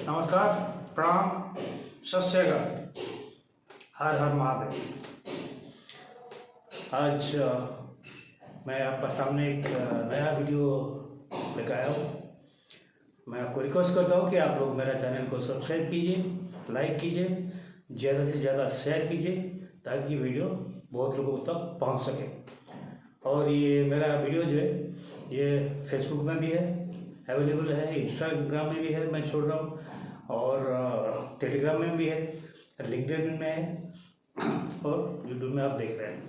नमस्कार, प्रणाम, सत श्री अकाल, हर हर महादेव। आज मैं आपका सामने एक नया वीडियो लेकर आया हूँ। मैं आपको रिक्वेस्ट करता हूँ कि आप लोग मेरा चैनल को सब्सक्राइब कीजिए, लाइक कीजिए, ज़्यादा से ज़्यादा शेयर कीजिए ताकि वीडियो बहुत लोगों तक पहुँच सके। और ये मेरा वीडियो जो है ये फेसबुक में भी है अवेलेबल है, इंस्टाग्राम में भी है, मैं छोड़ रहा हूँ, और टेलीग्राम में भी है, लिंक्डइन में है और यूट्यूब में आप देख रहे हैं।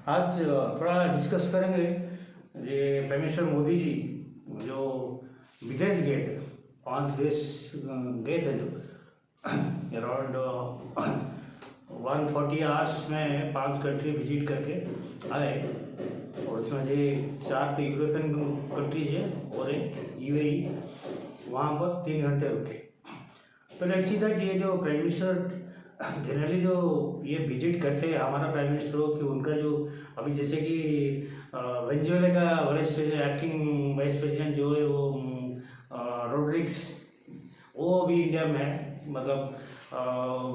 आज थोड़ा डिस्कस करेंगे ये प्राइम मिनिस्टर मोदी जी जो विदेश गए थे, 5 देश गए थे, जो अराउंड 140 आवर्स में 5 कंट्री विजिट करके आए, और उसमें से 4 तो यूरोपियन कंट्रीज है और एक यूएई, वहाँ पर 3 घंटे रुके। तो लेट्स सी दैट ये जो प्राइम मिनिस्टर जनरली जो ये विजिट करते हैं हमारा प्राइम मिनिस्टर हो कि उनका जो अभी जैसे कि वेनेजुएला का वाइस एक्टिंग वाइस प्रेसिडेंट जो है वो रोड्रिग्स, वो अभी इंडिया में है। मतलब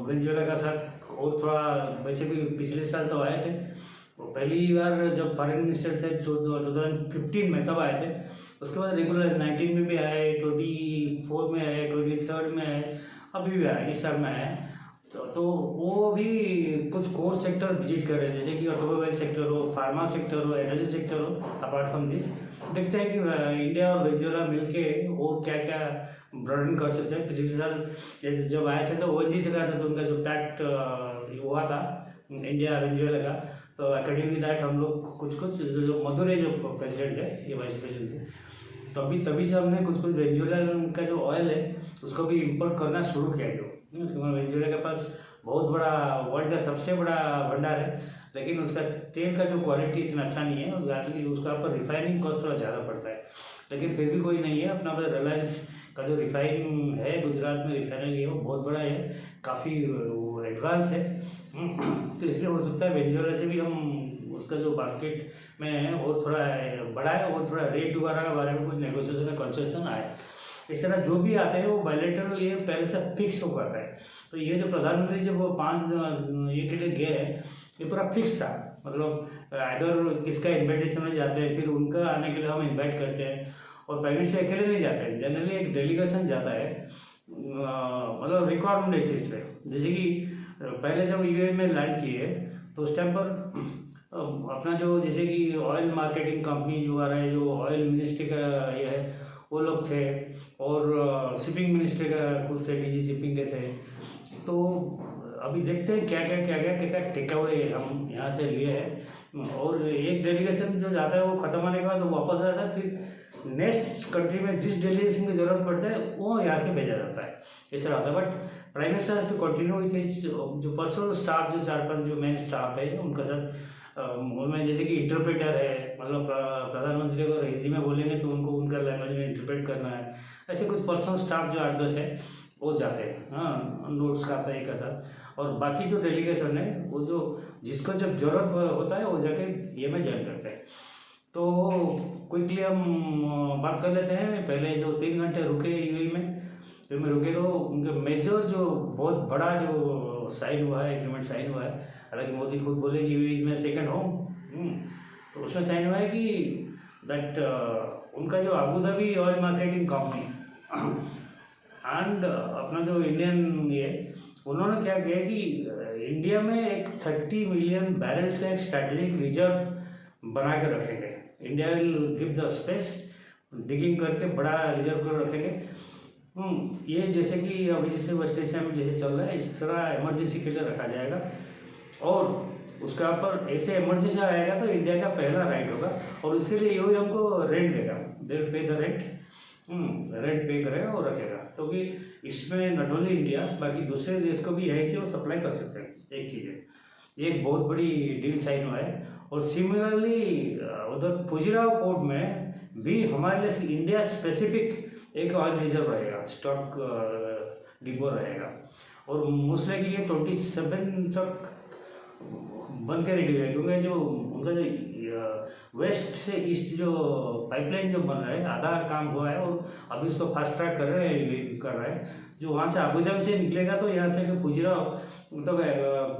वेनेजुएला का साथ और थोड़ा वैसे भी पिछले साल तो आए थे, वो पहली बार जब फॉरेन मिनिस्टर थे 2015 में तब आए थे। उसके बाद रेगुलर 19 में भी आए, 24 में आए, 23 में आए, अभी भी आए, इस साल में आए। तो वो भी कुछ कोर सेक्टर विजिट कर रहे हैं, जैसे कि ऑटोमोबाइल सेक्टर हो, फार्मा सेक्टर हो, एनर्जी सेक्टर हो। अपार्ट फ्रॉम दिस देखते हैं कि इंडिया और वेनेजुएला मिलके वो क्या क्या ब्रॉडन कर सकते हैं। पिछले साल जब आए थे तो ONG से कहा था, तो उनका जो पैक्ट हुआ था इंडिया वेनेजुएला का, तो अकॉर्डिंग टू दैट हम लोग कुछ जो मधुरे जो प्रेसिडेंट थे, ये वाइस प्रेसिडेंट थे, तभी से हमने कुछ वेनेजुएला का जो ऑयल है उसको भी इंपोर्ट करना शुरू किया। जो वेनेजुएला के पास बहुत बड़ा वर्ल्ड का सबसे बड़ा भंडार है, लेकिन उसका तेल का जो क्वालिटी इतना अच्छा नहीं है, उसका पर रिफाइनिंग कॉस्ट थोड़ा ज़्यादा पड़ता है। लेकिन फिर भी कोई नहीं है, अपना रिलायंस का जो रिफाइन है गुजरात में रिफाइनरी है वो बहुत बड़ा है, काफ़ी एडवांस है। तो इसलिए हो सकता है वेनेजुएला से भी हम उसका जो बास्केट में है वो थोड़ा बड़ा है, वो थोड़ा रेट वगैरह के बारे में कुछ नेगोशिएशन कंसेशन आए। इस तरह जो भी आते हैं वो बायलैटरल ये पहले से फिक्स हो पाता है। तो ये जो प्रधानमंत्री जब वो 5 ये के लिए गए ये पूरा फिक्स था। मतलब अगर किसका इन्विटेशन में जाते हैं, फिर उनका आने के लिए हम इन्वाइट करते हैं, और प्राइम मिनिस्टर अकेले नहीं जाते हैं, जनरली एक डेलीगेशन जाता है, मतलब रिक्वायरमेंट बेसिस पे। जैसे कि पहले जब यूएई में लैंड किए तो उस टाइम पर अपना जो जैसे कि ऑयल मार्केटिंग कंपनी जो आ रहा है, जो ऑयल मिनिस्ट्री का ये है वो लोग थे, और शिपिंग मिनिस्ट्री का कुछ से DG शिपिंग के थे। तो अभी देखते हैं क्या क्या टेक अवे हम यहाँ से लिए हैं। और एक डेलीगेशन जो जाता है वो ख़त्म होने के बाद वो वापस आता है, फिर नेक्स्ट कंट्री में जिस डेलीगेशन की ज़रूरत पड़ता है वो यहाँ से भेजा जाता है, इस तरह होता है। But prime minister to continue with जो पर्सनल स्टाफ, जो 4-5 जो मेन स्टाफ है उनके साथ उनमें जैसे कि इंटरप्रेटर है, मतलब प्रधानमंत्री को हिंदी में बोलेंगे तो उनको उनका लैंग्वेज में इंटरप्रेट करना है। ऐसे कुछ पर्सनल स्टाफ जो 8-10 है वो जाते हैं, हाँ, नोट्स का आता है एक साथ। और बाकी जो डेलीगेशन है वो जो जिसको जब जरूरत होता है वो जाके ये में ज्वाइन करते हैं। तो क्विकली हम बात कर लेते हैं। पहले जो 3 घंटे रुके यूएई में रुके, तो उनके मेजर जो बहुत बड़ा जो साइन हुआ है, एग्रीमेंट साइन हुआ है, हालांकि मोदी खुद बोले कि यूएई में सेकंड होम, तो उसमें साइन हुआ है कि दैट उनका जो Abu Dhabi oil marketing company and अपना जो इंडियन ये, उन्होंने क्या किया कि इंडिया में एक 30 मिलियन बैरल्स का एक स्ट्रैटेजिक रिजर्व बना के रखेंगे। India will give the space, digging करके बड़ा रिजर्व कर रखेंगे। ये जैसे कि अभी जैसे वेस्ट एशिया में जैसे चल रहा है, इस तरह इमरजेंसी के लिए रखा जाएगा, और उसका ऊपर ऐसे इमरजेंसी आएगा तो इंडिया का पहला राइट होगा, और उसके लिए यही हमको रेंट देगा, दे पे द रेंट, रेंट पे करेगा और रखेगा। तो कि इसमें नॉट ओनली इंडिया, बाकी दूसरे देश को भी यही चीज़ वो सप्लाई कर सकते हैं। एक चीज़ है, ये एक बहुत बड़ी डील साइन हुआ है। और सिमिलरली उधर फुजिराव पोर्ट में भी हमारे लिए इंडिया स्पेसिफिक एक ऑयल रिजर्व रहेगा, स्टॉक डिपो रहेगा, और मोस्ट लाइकली 27 तक बन के रेडी है, क्योंकि जो उनका जो वेस्ट से ईस्ट जो पाइपलाइन जो बन रहा है आधा काम हुआ है, और अभी उसको फास्ट ट्रैक कर रहे हैं। जो वहाँ से अबू धाबी से निकलेगा तो यहाँ से जो फुजीरा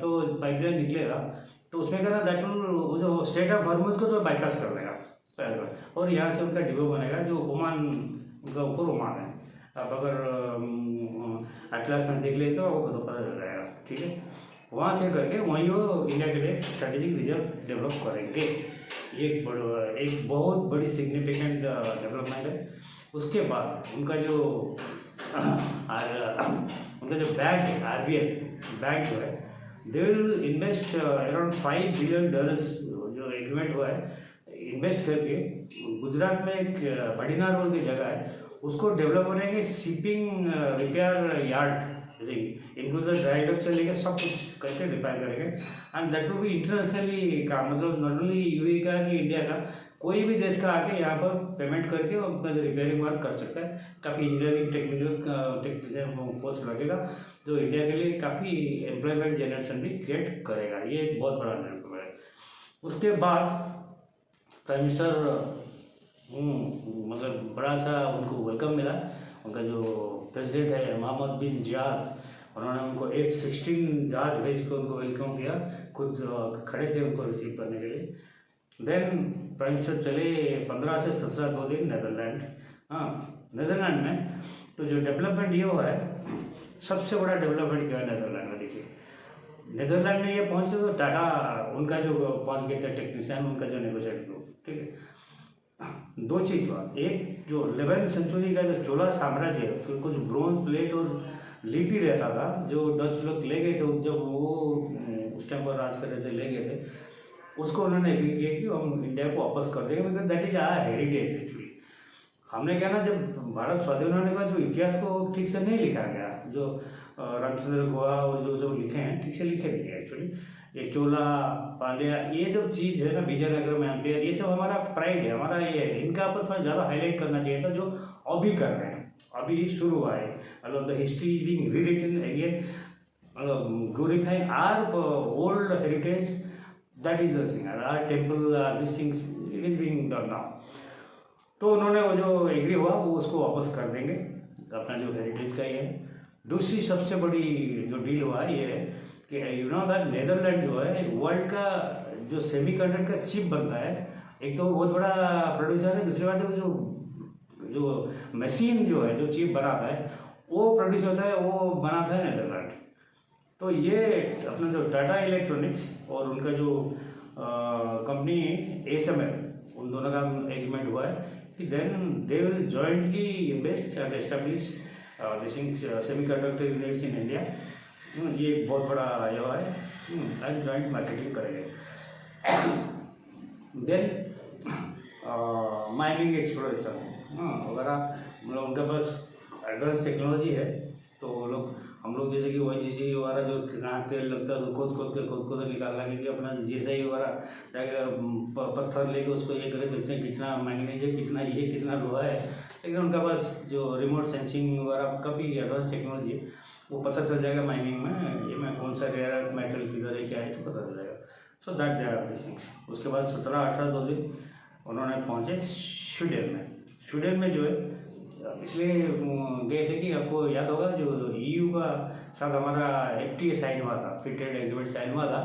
तो पाइपलाइन निकलेगा, तो उसमें क्या ना दैट विल जो स्टेट ऑफ हॉर्मुज को तो बाईपास कर देगा पहले, और यहाँ से उनका डिपो बनेगा जो ओमान, उनका ऊपर ओमान है। आप अगर एटलास में देख ले तो आपको तो पता चल जाएगा, ठीक है। वहाँ से करके वहीं वो इंडिया के लिए स्ट्रेटेजिक रिजर्व डेवलप करेंगे। ये एक बहुत बड़ी सिग्निफिकेंट डेवलपमेंट है। उसके बाद उनका जो बैंक है, RBL बैंक जो है, they will invest around $5 billion जो एग्रीमेंट हुआ है, इन्वेस्ट करके गुजरात में एक बड़ीनार बोल की जगह है, उसको डेवलप करेंगे shipping repair yard, include dry dock से लेकर सब कुछ करके रिपेयर करेंगे। And that will be internationally का, मतलब नॉट ओनली यूएई का कि इंडिया का, कोई भी देश का आके यहाँ पर पेमेंट करके अपना जो रिपेयरिंग वर्क कर सकता है। काफ़ी इंजीनियरिंग टेक्निशियन पोस्ट लगेगा, जो इंडिया के लिए काफ़ी एम्प्लॉयमेंट जनरेशन भी क्रिएट करेगा। ये एक बहुत बड़ा डेवलपमेंट है। उसके बाद प्राइम मिनिस्टर मतलब बड़ा अच्छा उनको वेलकम मिला। उनका जो प्रेसिडेंट है मोहम्मद बिन जियाद, उन्होंने उनको F-16 जहाज भेज कर उनको वेलकम किया, खुद खड़े थे उनको रिसीव करने के लिए। देन प्राइम मिनिस्टर चले 15 से 17 2 दिन नेदरलैंड। नेदरलैंड में तो जो डेवलपमेंट ये हुआ है, सबसे बड़ा डेवलपमेंट क्या है नेदरलैंड में, देखिए नेदरलैंड में ये पहुँचे तो टाटा उनका जो पहुँच गए थे टेक्नीशियन, उनका जो नेगोशिएट ग्रुप, ठीक है। दो चीज़ हुआ, एक जो 11वीं सेंचुरी का जो चोला साम्राज्य है, फिर कुछ ब्रोंज प्लेट और लिपि रहता था जो डच लोग ले गए थे, जब वो उस टाइम पर राज कर रहे थे, ले गए थे, उसको उन्होंने एग्री किया कि हम इंडिया को वापस कर देंगे, because that is our heritage actually. हमने क्या ना, जब भारत स्वाधीन होने के बाद जो इतिहास को ठीक से नहीं लिखा गया, जो रामचंद्र गुहा और जो लिखे हैं ठीक से लिखे नहीं गए एक्चुअली। ये चोला पांड्या ये जो चीज़ है ना, विजयनगर में एम्पायर, ये सब हमारा प्राइड है, हमारा ये है। इनका पर थोड़ा ज़्यादा हाईलाइट करना चाहिए था, जो अभी कर रहे हैं, अभी शुरू हुआ है। मतलब the history is being rewritten again, glorifying our old heritage, that is the thing. Our temple, this things it is being done now. तो उन्होंने वो जो एग्री हुआ वो उसको वापस कर देंगे, अपना जो हेरिटेज का ही है। दूसरी सबसे बड़ी जो डील हुआ ये है कि यू नो दैट नेदरलैंड जो है वर्ल्ड का जो सेमीकंडक्टर चिप बनता है, एक तो बहुत बड़ा प्रोड्यूसर है, दूसरी बात है जो मशीन जो है, जो चिप बनाता है वो प्रोड्यूस होता है, वो बनाता है नेदरलैंड। तो ये अपना जो टाटा इलेक्ट्रॉनिक्स और उनका जो कंपनी ASML, उन दोनों का एग्रीमेंट हुआ है कि then they will jointly invest and establish this semiconductor units in India. ये एक बहुत बड़ा ये है, एंड जॉइंट मार्केटिंग करेंगे। देन माइनिंग एक्सप्लोरेशन वगैरह, मतलब उनके पास एडवांस टेक्नोलॉजी है, तो लोग हम लोग जैसे कि ONGC वगैरह जो जहाँ तेल लगता है तो खोद निकालना, क्योंकि अपना GSI वगैरह जाकर पत्थर लेके उसको ये करे, देखते हैं कितना मैंगनीज है, कितना ये, कितना लोहा है। लेकिन उनका पास जो रिमोट सेंसिंग वगैरह काफ़ी एडवांस टेक्नोलॉजी है, वो पता चल जाएगा माइनिंग में, ये में कौन सा रेयर अर्थ मेटल किधर है, क्या है, सब पता चल जाएगा। So that they are this things. उसके बाद 17-18 2 दिन उन्होंने पहुँचे स्वीडन में। स्वीडन में जो है इसलिए गए थे कि आपको याद होगा जो EU का साथ हमारा FTA साइन हुआ था, फ्री ट्रेड एग्रीमेंट साइन हुआ था,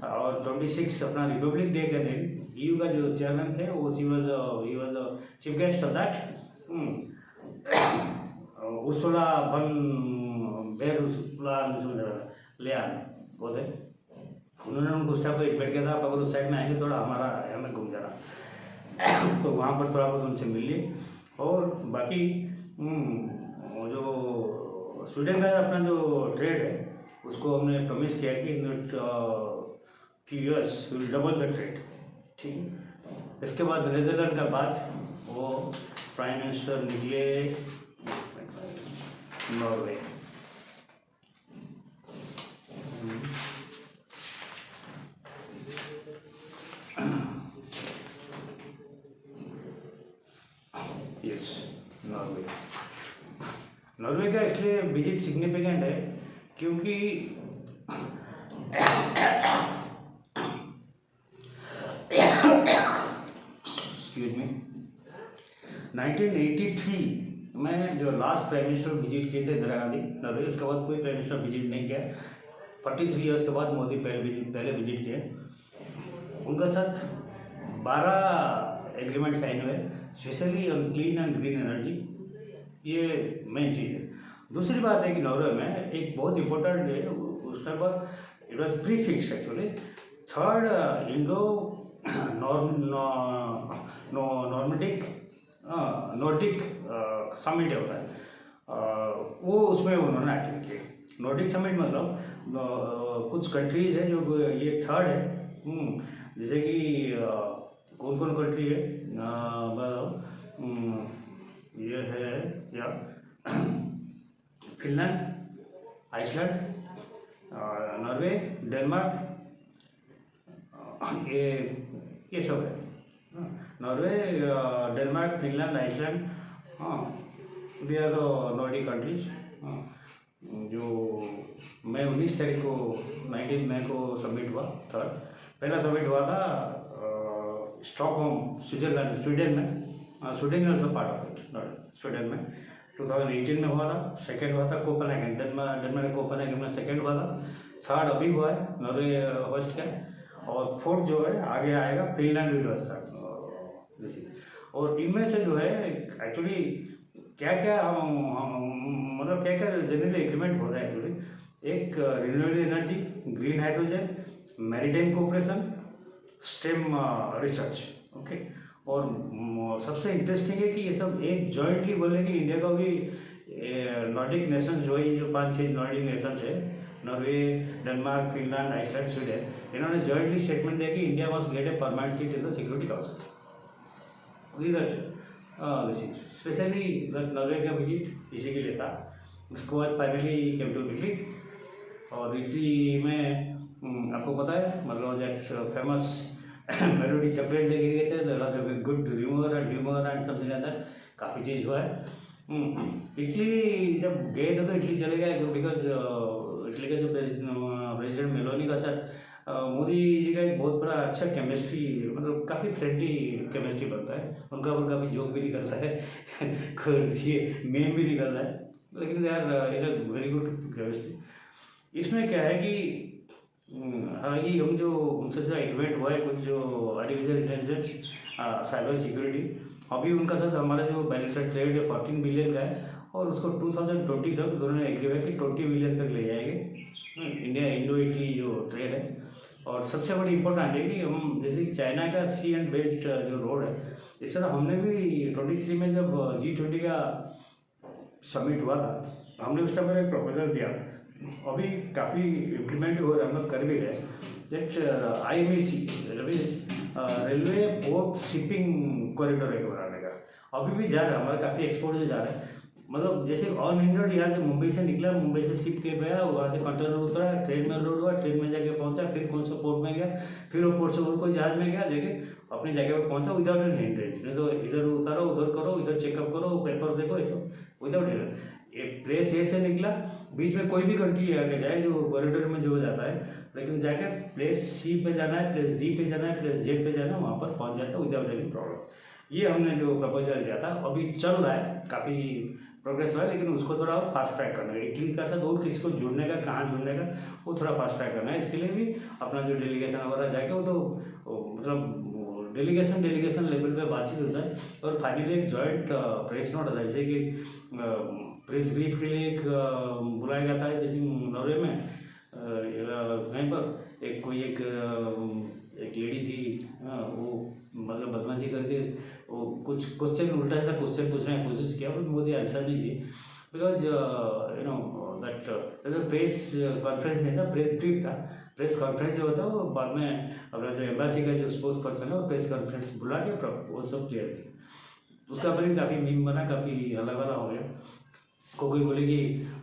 और 26 अपना रिपब्लिक डे के दिन EU का जो चेयरमैन थे वो he was chief guest of that Ursula बन देर लियान वो थे। उन्होंने उनको उस टाइम पर इन्वाइट किया था, आप अगर उस साइड में आएंगे थोड़ा हमारा हमें घूम जाना, तो वहाँ पर थोड़ा बहुत उनसे मिल लिए। और बाकी जो स्वीडन का अपना जो ट्रेड है उसको हमने प्रॉमिस किया कि in few years will double the trade, ठीक है। इसके बाद नेदरलैंड का बाद वो प्राइम मिनिस्टर निकले नॉर्वे। यस, नॉर्वे का इसलिए विजिट सिग्निफिकेंट है क्योंकि एक्सक्यूज मी, 1983 में जो लास्ट प्राइम मिनिस्टर विजिट किए थे इंदिरा गांधी नॉर्वे, उसके बाद कोई प्राइम मिनिस्टर विजिट नहीं किया। 43 ईयर्स के बाद मोदी पहले विजिट किए। उनका साथ 12 एग्रीमेंट साइन हुए, specially on clean and green energy. ये मेन चीज़ है। दूसरी बात है कि नॉर्वे में एक बहुत इंपॉर्टेंट है, उसके बाद it was pre fix actually, third Indo Nordic summit होता है, वो उसमें उन्होंने अटेंड किया। नॉर्डिक समिट मतलब कुछ कंट्रीज है जो ये थर्ड है, जैसे कि कौन कौन कंट्री है, ये है या फिनलैंड, आइसलैंड, नॉर्वे, डेनमार्क, ये सब है। Norway, Denmark, Finland, Iceland, they are the Nordic countries. जो मई 19 तारीख को 19 मई को सबमिट हुआ थर्ड। पहला सबमिट हुआ था स्टॉकहोम स्विट्जरलैंड, स्वीडन में। Sweden also part of it, Sweden में 2018 में हुआ था। सेकेंड हुआ था कोपेनहेगन, डेनमार्क कोपेनहेगन में सेकेंड हुआ था। थर्ड अभी हुआ है, नॉर्वे होस्ट का, और फोर्थ जो है आगे आएगा फिनलैंड व्यवस्था। और इनमें से जो है एक्चुअली क्या क्या मतलब क्या क्या जनरली एग्रीमेंट हो रहा है एक्चुअली, एक renewable energy, green hydrogen, maritime cooperation, stem research, okay. और सबसे इंटरेस्टिंग है कि ये सब एक जॉइंटली बोले कि इंडिया का भी नॉर्डिक नेशंस जो है, जो 5-6 नॉर्डिक नेशंस है, Norway, Denmark, Finland, Iceland, Sweden, इन्होंने जॉइंटली स्टेटमेंट दिया कि India must get a permanent seat in the security council. Specially Norway का विजिट इसी के लिए था। उसके बाद फाइनली केम टू इटली, और इटली में आपको पता है मतलब एक फेमस मेलोडी चॉकलेट लेके गए थे, good humour and something other, काफ़ी चीज़ हुआ है। इटली जब गए थे तो इटली चले गए बिकॉज इटली के जो प्रेसिडेंट मेलोनी का साथ मोदी जी का एक बहुत बड़ा अच्छा केमिस्ट्री, मतलब काफ़ी फ्रेंडली केमिस्ट्री बनता है उनका, उनका भी जोक भी निकलता है ये मेम भी निकल रहा है, लेकिन यार इन वेरी गुड केमिस्ट्री। इसमें क्या है कि हालांकि हम जो उनसे जो एग्रीमेंट हुआ है कुछ जो आर्टिफिशियल इंटेलिजेंस, साइबर सिक्योरिटी, अभी उनका साथ हमारा जो बैलेंसर ट्रेड है 14 बिलियन का है, और उसको 2020 तक उन्होंने एग्री हुआ कि 20 बिलियन तक ले जाएंगे इंडिया इंडो इटली जो ट्रेड है। और सबसे बड़ी इंपॉर्टेंट है कि हम जैसे कि चाइना का सी एंड बेल्ट जो रोड है, इस तरह हमने भी 23 में जब G20 का समिट हुआ था, हमने उस टाइम पर एक प्रपोजल दिया, अभी काफ़ी इम्प्लीमेंट हो रहा है, हम लोग कर भी रहे, that IMEC railway port shipping corridor एक बनाने का अभी भी जा रहा है, हमारा काफ़ी एक्सपोर्ट जो जा रहा है। मतलब जैसे ऑन इंडोर यहाँ से मुंबई से निकला, मुंबई से शिप के गया, वहाँ से कंटेनर उतरा, ट्रेन में लोड हुआ, ट्रेन में जाके पहुँचा, फिर कौन सा पोर्ट में गया, फिर वो पोर्ट से और कोई जहाज में गया, जाके अपनी जगह पर पहुँचा विदाउट एन हिंड्रेंस। नहीं तो इधर उतारो, उधर करो, इधर चेकअप करो, पेपर देखो, ये सब विदाउट हिंड्रेंस। ये प्लेस ए से निकला, बीच में कोई भी कंट्री आगे जाए जो कॉरिडोर में जो जाता है, लेकिन जाकर प्लेस सी पे जाना है, प्लेस डी पे जाना है, प्लेस जेड पे जाना है, वहाँ पर पहुँच जाता है विदाउट एनी प्रॉब्लम। ये हमने जो प्रपोजल दिया था, अभी चल रहा है, काफ़ी प्रोग्रेस हुआ है, लेकिन उसको थोड़ा और फास्ट ट्रैक करना है। इटली का साथ और किसी को जुड़ने का, कहाँ जुड़ने का, वो थोड़ा फास्ट ट्रैक करना है। इसके लिए भी अपना जो डेलीगेशन वगैरह जाके वो तो मतलब डेलीगेशन लेवल पे बातचीत होता है, और फाइनली एक जॉइंट प्रेस नोट होता है, जैसे कि प्रेस ब्रीफ के लिए एक बुलाया गया था, जैसे नॉर्वे में कहीं पर एक लेडी थी, वो मतलब बदमाशी करके वो कुछ क्वेश्चन उल्टा सा क्वेश्चन पूछने की कोशिश किया, बट मोदी आंसर नहीं दिए, because you know that press conference नहीं था, प्रेस ब्रीफ था। प्रेस कॉन्फ्रेंस जो होता है वो बाद में अपना जो एम्बेसी का जो स्पोक्स पर्सन है वो प्रेस कॉन्फ्रेंस बुला के वो सब क्लियर किया। उसका पर काफ़ी मीम बना, काफ़ी अलग अलग हो गया। कोई बोले कि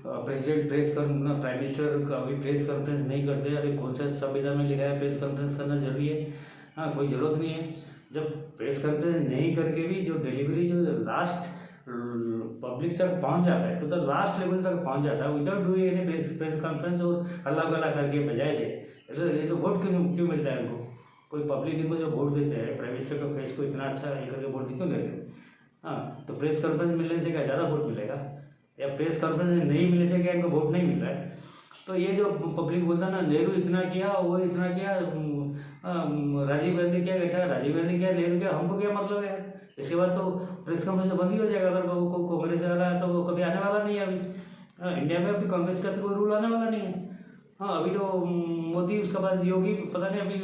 प्रेसिडेंट प्राइम मिनिस्टर अभी प्रेस कॉन्फ्रेंस नहीं करते, अरे कौन सा संविधान में लिखा है प्रेस कॉन्फ्रेंस करना जरूरी है? हाँ, कोई ज़रूरत नहीं है। जब प्रेस कॉन्फ्रेंस नहीं करके भी जो डिलीवरी जो लास्ट पब्लिक तक पहुंच जाता है, टू द लास्ट लेवल तक पहुंच जाता है without doing any press conference और हल्ला गला करके बजाय से, ये तो वोट क्यों मिलता है उनको? कोई पब्लिक इनको जो वोट देते हैं प्राइम मिनिस्टर का फेस को इतना अच्छा ये करके वोट क्यों देते हैं? हाँ, तो प्रेस कॉन्फ्रेंस मिलने से क्या ज़्यादा वोट मिलेगा, या प्रेस कॉन्फ्रेंस नहीं मिलने से क्या इनको वोट नहीं मिल रहा है? तो ये जो पब्लिक बोलता है ना, नेहरू इतना किया, वो इतना किया, राजीव गांधी क्या बेटा, राजीव गांधी क्या, नेहरू क्या, हमको क्या मतलब है यार? इसके बाद तो प्रेस कॉन्फ्रेंस बंद ही हो जाएगा। अगर वो कांग्रेस वाला है तो वो कभी आने वाला नहीं है अभी। इंडिया में अभी कांग्रेस का तो कोई रूल आने वाला नहीं है। हाँ, अभी तो मोदी, उसके बाद योगी, पता नहीं अभी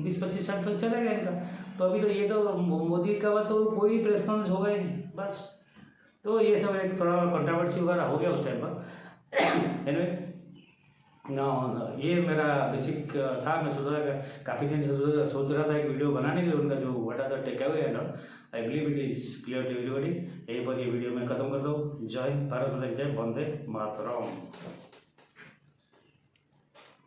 20-25 साल तक चलेगा इनका। तो अभी तो ये तो मोदी का बाद तो कोई प्रेस कॉन्फ्रेंस होगा ही नहीं बस। तो ये सब एक थोड़ा कंट्रोवर्सी वगैरह हो गया उस टाइम पर। एनीवे, ये मेरा बेसिक था। मैं सोच रहा काफ़ी दिन से सोच रहा था एक वीडियो बनाने के लिए, उनका जो what are the take away and all. I believe it is clear to everybody. यहीं पर ये वीडियो मैं खत्म करता हूँ। जय हिंद, भारत माता की जय, वंदे मातरम।